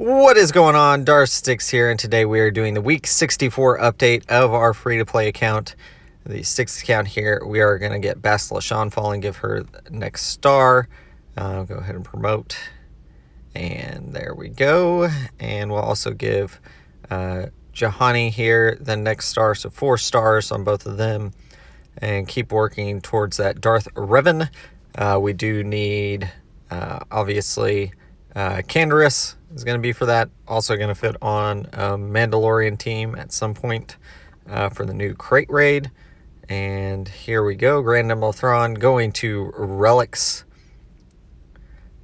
What is going on? Darth Stix here, and today we are doing the week 64 update of our free-to-play account. The Stix account here, we are going to get Bastila Shanfall and give her the next star. Go ahead and promote. And there we go. And we'll also give Jahani here the next star, so 4 stars on both of them. And keep working towards that Darth Revan. We do need, obviously, Canderous is going to be for that. Also going to fit on Mandalorian team at some point for the new crate raid. And here we go. Grand Admiral Thrawn going to Relics.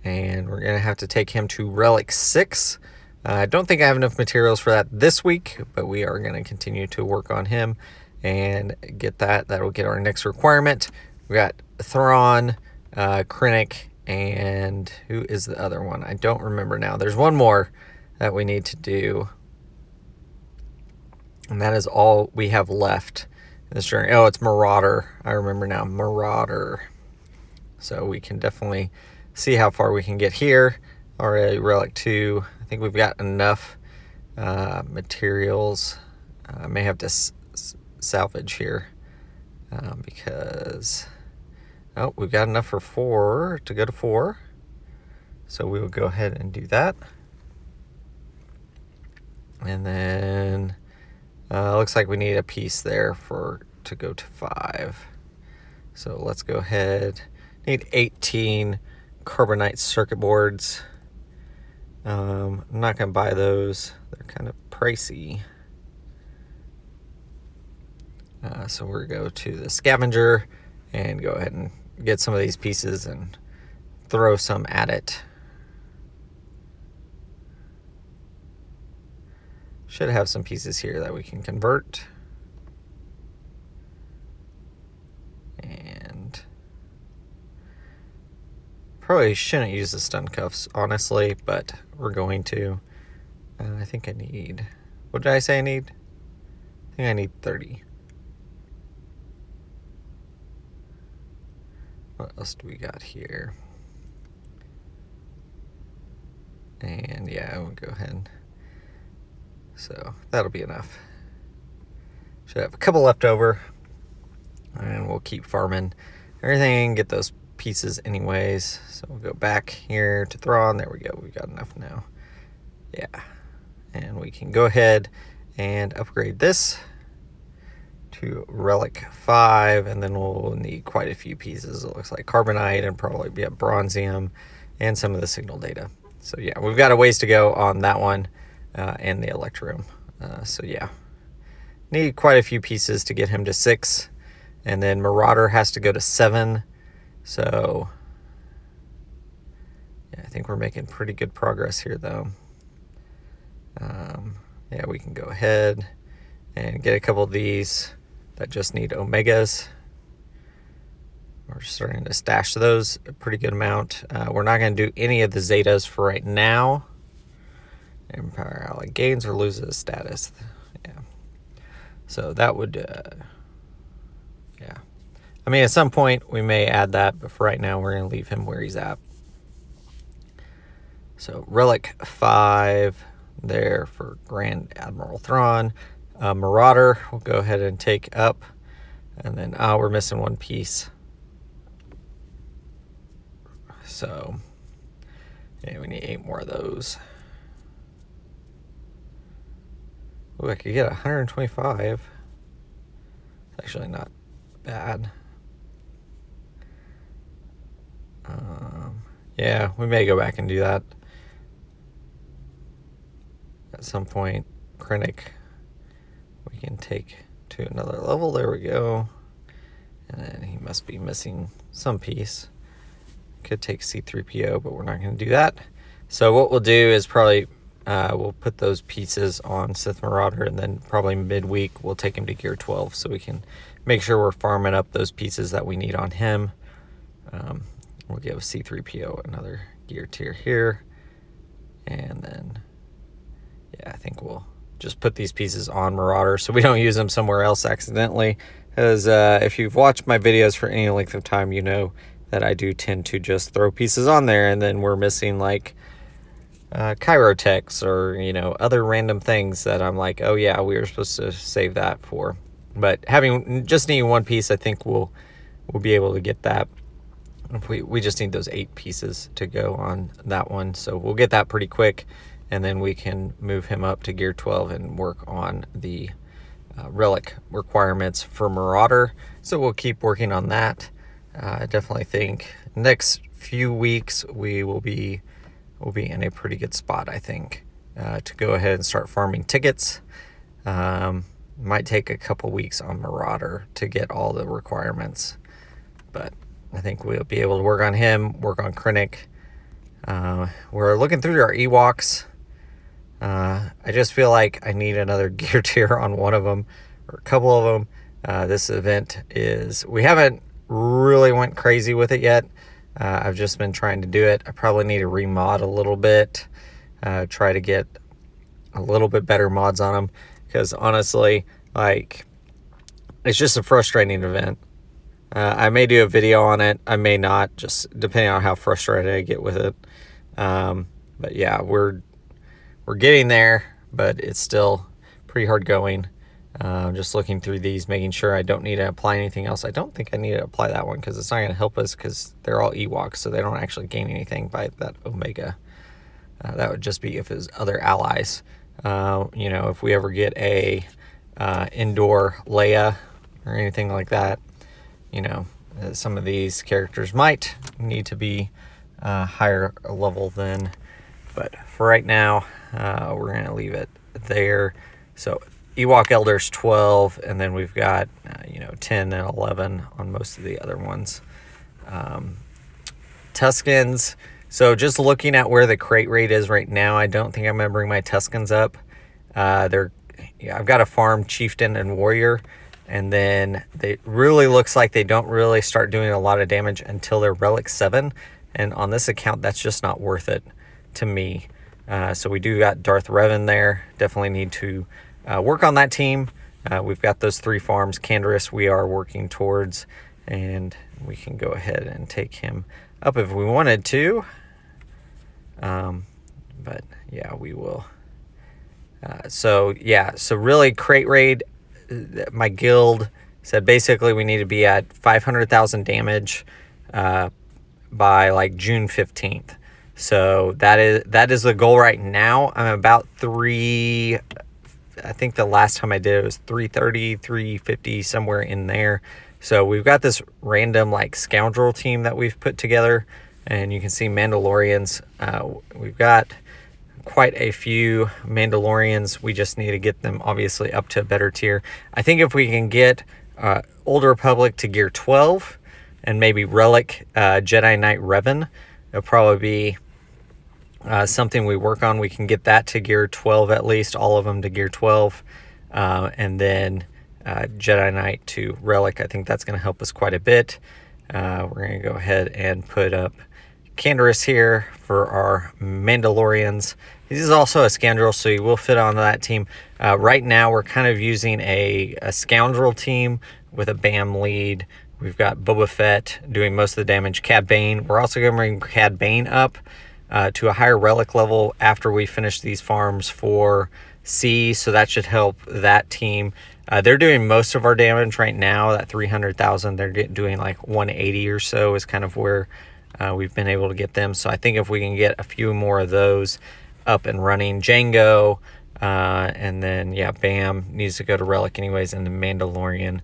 And we're going to have to take him to Relic 6. I don't think I have enough materials for that this week, but we are going to continue to work on him and get that. That'll get our next requirement. We got Thrawn, Krennic, and who is the other one? I don't remember now. There's one more that we need to do. And that is all we have left in this journey. Oh, it's Marauder. I remember now. Marauder. So we can definitely see how far we can get here. Already Relic 2. I think we've got enough materials. I may have to salvage here because... Oh, we've got enough for 4 to go to 4. So we will go ahead and do that. And then looks like we need a piece there to go to 5. So let's go ahead. Need 18 carbonite circuit boards. I'm not going to buy those. They're kind of pricey. So we're going to go to the scavenger and go ahead and get some of these pieces and throw some at it. Should have some pieces here that we can convert. And probably shouldn't use the stun cuffs, honestly, but we're going to. I think I need... What did I say I need? I think I need 30. What else do we got here? And yeah, we'll go ahead. So that'll be enough. Should have a couple left over. And we'll keep farming everything, get those pieces anyways. So we'll go back here to Thrawn. There we go. We've got enough now. Yeah. And we can go ahead and upgrade this to Relic 5, and then we'll need quite a few pieces. It looks like carbonite and probably be a bronzium and some of the signal data. So yeah, we've got a ways to go on that one and the electrum. So yeah, need quite a few pieces to get him to 6, and then Marauder has to go to 7. So yeah, I think we're making pretty good progress here though. Yeah, we can go ahead and get a couple of these that just need omegas. We're starting to stash those a pretty good amount. We're not going to do any of the zetas for right now. Empire ally gains or loses status. Yeah. So that would, yeah. I mean, at some point we may add that, but for right now we're going to leave him where he's at. So Relic 5 there for Grand Admiral Thrawn. Marauder we'll go ahead and take up, and then we're missing one piece, so yeah, we need 8 more of those. Ooh, I could get 125. It's actually not bad. Yeah, we may go back and do that at some point. Krennic we can take to another level. There we go. And then he must be missing some piece. Could take C-3PO, but we're not going to do that. So what we'll do is probably we'll put those pieces on Sith Marauder, and then probably midweek we'll take him to Gear 12 so we can make sure we're farming up those pieces that we need on him. We'll give C-3PO another gear tier here. And then, yeah, I think we'll just put these pieces on Marauder so we don't use them somewhere else accidentally. Because if you've watched my videos for any length of time, you know that I do tend to just throw pieces on there, and then we're missing like Chirotechs or, you know, other random things that I'm like, oh yeah, we were supposed to save that for. But just needing one piece, I think we'll be able to get that. If we just need those 8 pieces to go on that one, so we'll get that pretty quick, and then we can move him up to gear 12 and work on the relic requirements for Marauder. So we'll keep working on that. I definitely think next few weeks we'll be in a pretty good spot, I think, to go ahead and start farming tickets. Might take a couple weeks on Marauder to get all the requirements, but I think we'll be able to work on him, work on Krennic. We're looking through our Ewoks. I just feel like I need another gear tier on one of them, or a couple of them. This event we haven't really went crazy with it yet. I've just been trying to do it. I probably need to remod a little bit, try to get a little bit better mods on them, because honestly, like, it's just a frustrating event. I may do a video on it, I may not, just depending on how frustrated I get with it. But yeah, we're getting there, but it's still pretty hard going. Just looking through these, making sure I don't need to apply anything else. I don't think I need to apply that one, because it's not going to help us, because they're all Ewoks, so they don't actually gain anything by that Omega. That would just be if it's other allies. You know, if we ever get a indoor Leia or anything like that, you know, some of these characters might need to be higher level than, but for right now, we're going to leave it there. So Ewok Elders 12, and then we've got, 10 and 11 on most of the other ones. Tuskens. So just looking at where the crate rate is right now, I don't think I'm going to bring my Tuskens up. I've got a farm Chieftain and Warrior, and then it really looks like they don't really start doing a lot of damage until they're Relic 7, and on this account, that's just not worth it to me. So we do got Darth Revan there. Definitely need to work on that team. We've got those 3 farms. Canderous we are working towards, and we can go ahead and take him up if we wanted to. But yeah, we will. So really crate raid, my guild said basically we need to be at 500,000 damage by like June 15th. So that is the goal right now. I'm about 3, I think the last time I did it was 330, 350, somewhere in there. So we've got this random like scoundrel team that we've put together, and you can see Mandalorians. We've got quite a few Mandalorians. We just need to get them obviously up to a better tier. I think if we can get Old Republic to gear 12 and maybe Relic Jedi Knight Revan, it'll probably be something we work on. We can get that to gear 12 at least, all of them to gear 12, and then Jedi Knight to Relic. I think that's going to help us quite a bit. We're going to go ahead and put up Canderous here for our Mandalorians. This is also a scoundrel, so he will fit on that team. Right now, we're kind of using a scoundrel team with a BAM lead. We've got Boba Fett doing most of the damage. Cad Bane. We're also going to bring Cad Bane up to a higher relic level after we finish these farms for C, so that should help that team. They're doing most of our damage right now, that 300,000. They're doing like 180 or so is kind of where we've been able to get them. So I think if we can get a few more of those up and running, Django, and then, Bam needs to go to Relic anyways, and the Mandalorian,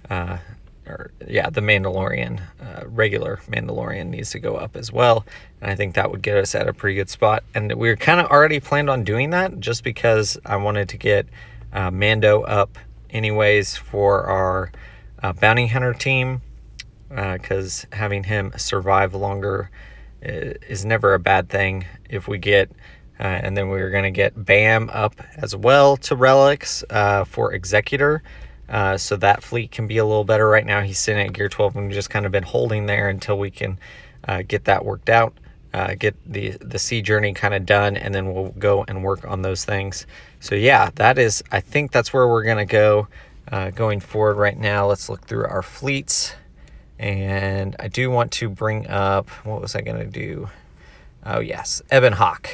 the Mandalorian, regular Mandalorian needs to go up as well. And I think that would get us at a pretty good spot. And we were kind of already planned on doing that just because I wanted to get Mando up anyways for our bounty hunter team, because having him survive longer is never a bad thing. If we get and then we're going to get Bam up as well to relics for Executor, so that fleet can be a little better. Right now he's sitting at gear 12, and we've just kind of been holding there until we can get that worked out, get the sea journey kind of done, and then we'll go and work on those things. So I think that's where we're going to go going forward right now. Let's look through our fleets, and I do want to bring up, what was I going to do? Oh yes, Ebon Hawk.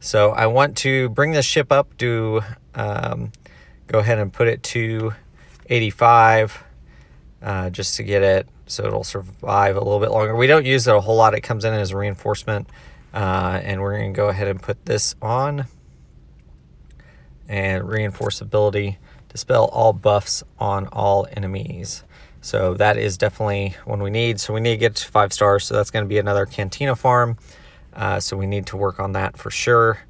So I want to bring this ship up to go ahead and put it to 85 just to get it so it'll survive a little bit longer. We don't use it a whole lot. It comes in as a reinforcement. And we're going to go ahead and put this on. And reinforce ability, dispel all buffs on all enemies. So that is definitely one we need. So we need to get to 5 stars. So that's going to be another Cantina farm. So we need to work on that for sure.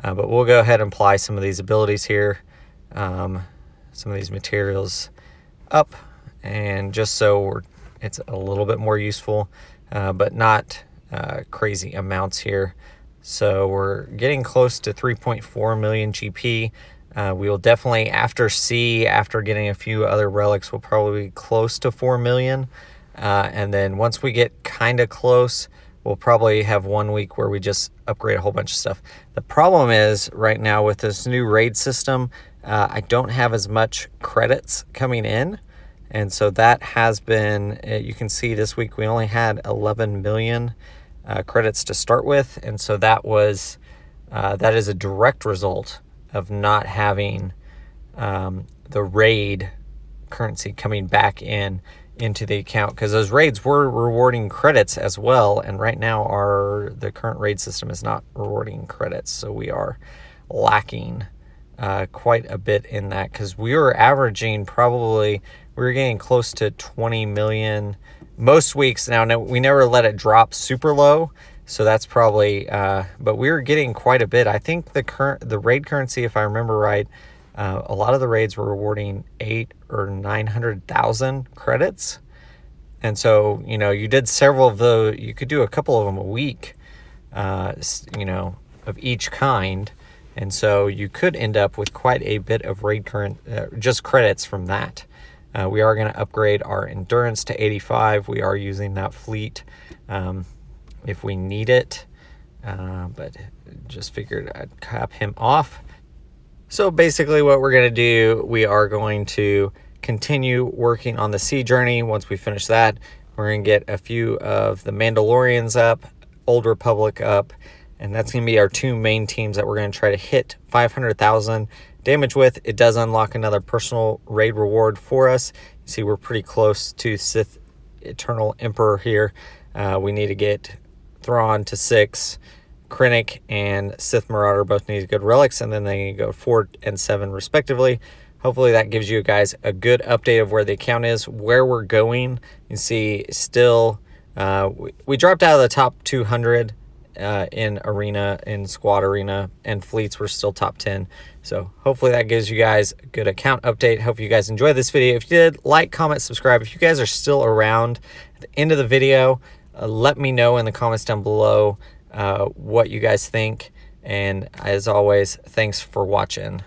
But we'll go ahead and apply some of these abilities here. Some of these materials up. And just so it's a little bit more useful. But not crazy amounts here. So we're getting close to 3.4 million GP. We will definitely, after getting a few other relics, we'll probably be close to 4 million. And then once we get kind of close, we'll probably have 1 week where we just upgrade a whole bunch of stuff. The problem is right now with this new raid system, I don't have as much credits coming in. And so that has been, you can see this week we only had 11 million credits to start with, and so that is a direct result of not having the raid currency coming back into the account, because those raids were rewarding credits as well, and right now the current raid system is not rewarding credits, so we are lacking quite a bit in that, because we were averaging we were getting close to 20 million most weeks. Now we never let it drop super low, so that's probably but we were getting quite a bit. I think the raid currency, if I remember right, a lot of the raids were rewarding 800,000 or 900,000 credits, and so you did several of those. You could do a couple of them a week, of each kind, and so you could end up with quite a bit of raid just credits from that. We are going to upgrade our endurance to 85. We are using that fleet if we need it, but just figured I'd cap him off. So basically what we're going to do, we are going to continue working on the sea journey. Once we finish that, we're going to get a few of the Mandalorians up, Old Republic up, and that's going to be our 2 main teams that we're going to try to hit 500,000 damage with. It does unlock another personal raid reward for us. You see, we're pretty close to Sith Eternal Emperor here. We need to get Thrawn to 6. Krennic and Sith Marauder both need good relics, and then they go 4 and 7 respectively. Hopefully that gives you guys a good update of where the account is, where we're going. You see, still we dropped out of the top 200 in squad arena, and fleets were still top 10. So hopefully that gives you guys a good account update. Hope you guys enjoyed this video. If you did, like, comment, subscribe. If you guys are still around at the end of the video, let me know in the comments down below what you guys think. And as always, thanks for watching.